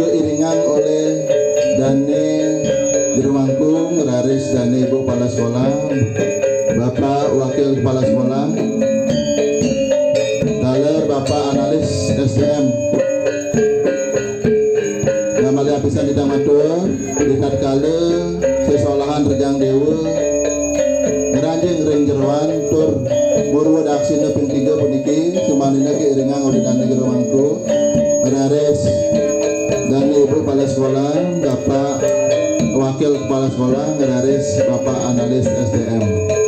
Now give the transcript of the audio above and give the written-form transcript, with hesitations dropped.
Keiringan oleh Dane Jerwangkung, Raris dan Ibu Kepala Sekolah, Bapak Wakil Kepala Sekolah, Taler Bapak Analis SDM, nama lapisan di Damatur, Dikat Kale, Sesolahan Rejang Dewa, Ngeranjing Ring Jerwan, Tur Murwa Daksi Neping 3 Puniki, Sumanina keiringan oleh Dane Jerwangkung, Raris dan Ibu Kepala Sekolah, Bapak Wakil Kepala Sekolah, Raris Bapak Analis SDM.